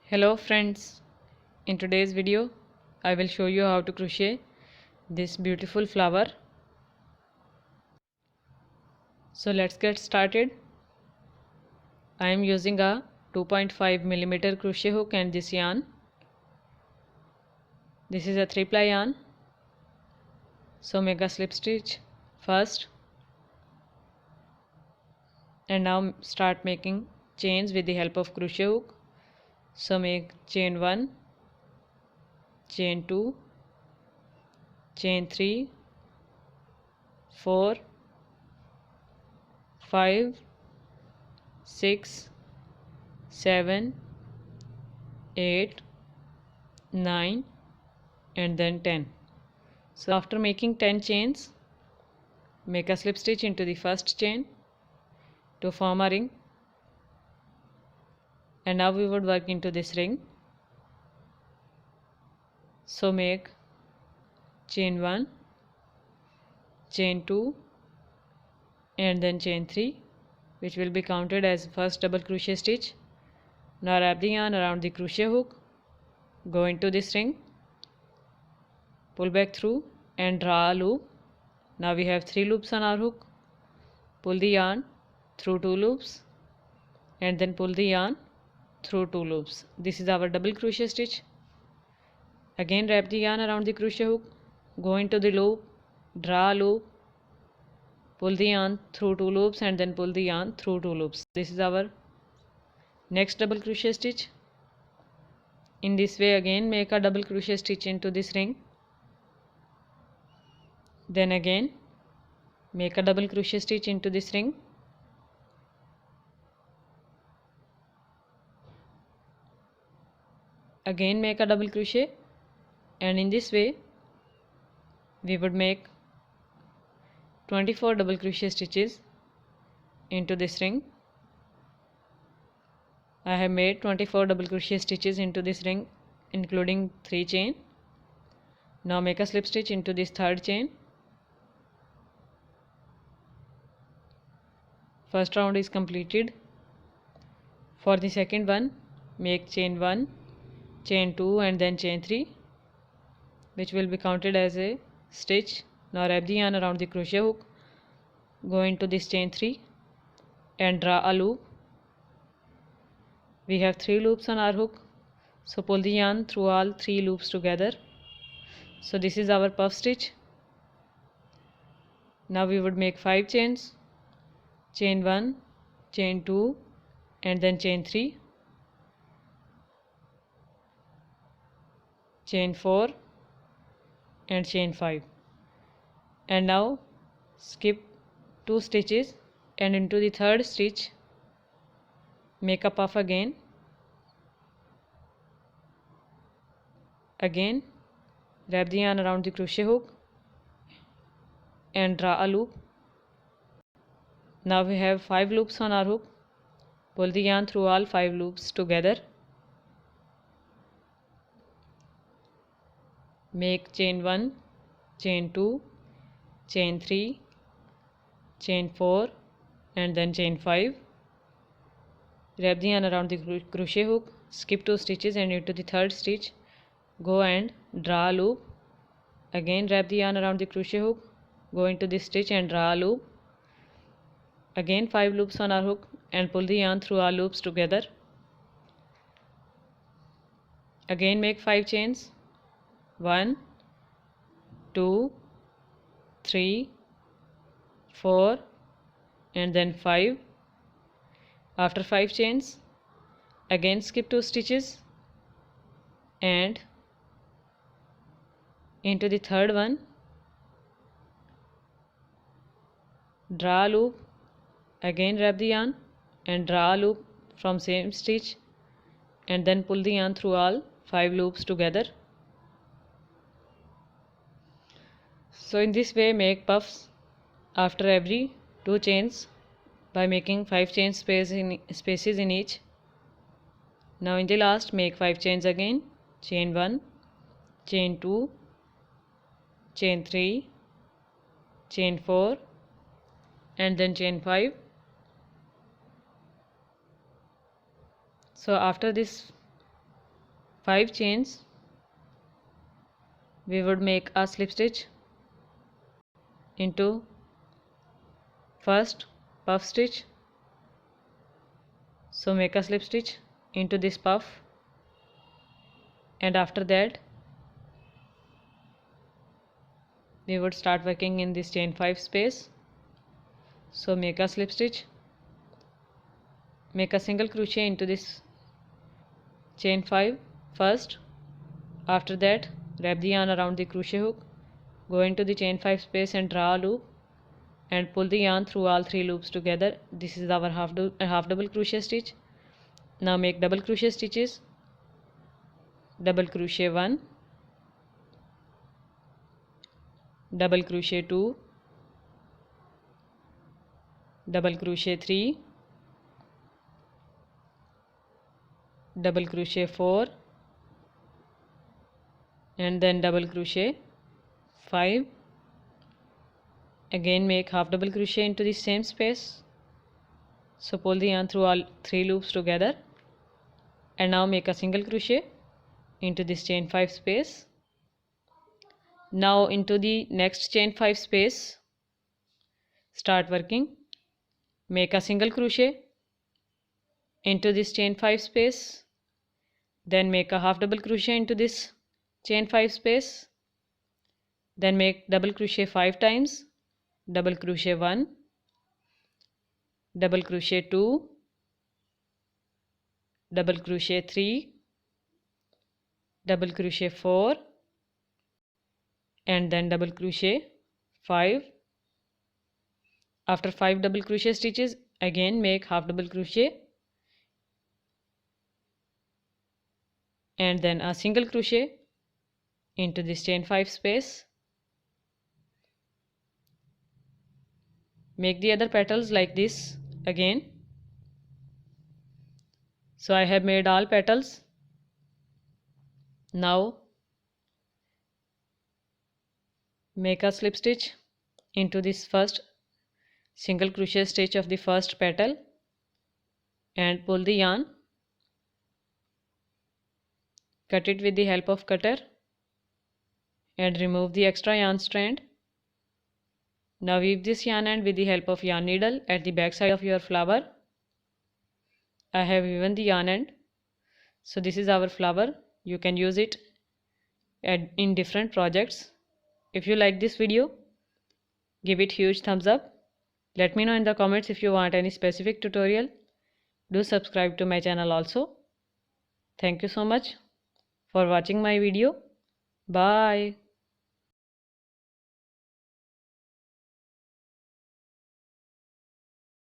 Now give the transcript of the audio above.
Hello friends, in today's video I will show you how to crochet this beautiful flower. So let's get started. I am using a 2.5mm crochet hook and this yarn. This is a 3-ply yarn. So make a slip stitch first and now start making chains with the help of crochet hook. So make chain 1, chain 2, chain 3, 4, 5, 6, 7, 8, 9 and then 10. So after making 10 chains, make a slip stitch into the first chain to form a ring, and now we would work into this ring. So make chain 1, chain 2 and then chain 3, which will be counted as first double crochet stitch. Now wrap the yarn around the crochet hook, go into this ring, pull back through and draw a loop. Now we have 3 loops on our hook. Pull the yarn through 2 loops and then pull the yarn through 2 loops. This is our double crochet stitch. Again wrap the yarn around the crochet hook, go into the loop, draw a loop, pull the yarn through 2 loops and then pull the yarn through 2 loops. This is our next double crochet stitch. In this way again make a double crochet stitch into this ring. Then again make a double crochet stitch into this ring. Again make a double crochet, and in this way we would make 24 double crochet stitches into this ring. I have made 24 double crochet stitches into this ring including 3 chain. Now make a slip stitch into this third chain. First round is completed. For the second one, make chain 1, chain 2 and then chain 3, which will be counted as a stitch. Now wrap the yarn around the crochet hook, go into this chain 3 and draw a loop. We have 3 loops on our hook, so pull the yarn through all 3 loops together. So this is our puff stitch. Now we would make 5 chains, chain 1, chain 2 and then chain 3, chain 4 and chain 5, and now skip 2 stitches and into the third stitch make a puff again. Again wrap the yarn around the crochet hook and draw a loop. Now we have 5 loops on our hook, pull the yarn through all 5 loops together. Make chain 1, chain 2, chain 3, chain 4 and then chain 5. Wrap the yarn around the crochet hook, skip 2 stitches and into the third stitch go and draw a loop. Again wrap the yarn around the crochet hook, go into this stitch and draw a loop. Again 5 loops on our hook and pull the yarn through all loops together. Again make 5 chains, 1, 2, 3, 4 and then 5. After 5 chains, again skip 2 stitches and into the third one draw a loop. Again wrap the yarn and draw a loop from same stitch and then pull the yarn through all 5 loops together. So in this way make puffs after every 2 chains by making 5 chain spaces in each. Now in the last make 5 chains again, chain 1, chain 2, chain 3, chain 4 and then chain 5. So after this 5 chains, we would make a slip stitch into first puff stitch. So make a slip stitch into this puff, and after that we would start working in this chain 5 space. So make a slip stitch, make a single crochet into this chain 5 first. After that wrap the yarn around the crochet hook, go into the chain 5 space and draw a loop and pull the yarn through all 3 loops together. This is our half double crochet stitch. Now make double crochet stitches, double crochet 1, double crochet 2, double crochet 3, double crochet 4, and then double crochet 5. Again make half double crochet into the same space. So pull the yarn through all 3 loops together, and now make a single crochet into this chain 5 space. Now into the next chain 5 space, start working. Make a single crochet into this chain 5 space, then make a half double crochet into this chain 5 space, then make double crochet 5 times, double crochet 1, double crochet 2, double crochet 3, double crochet 4, and then double crochet 5. After 5 double crochet stitches, again make half double crochet and then a single crochet into this chain 5 space. Make the other petals like this again. So I have made all petals. Now make a slip stitch into this first single crochet stitch of the first petal and pull the yarn. Cut it with the help of cutter and remove the extra yarn strand. Now weave this yarn end with the help of yarn needle at the back side of your flower. I have woven the yarn end. So this is our flower. You can use it in different projects. If you like this video, give it huge thumbs up. Let me know in the comments if you want any specific tutorial. Do subscribe to my channel also. Thank you so much for watching my video. Bye.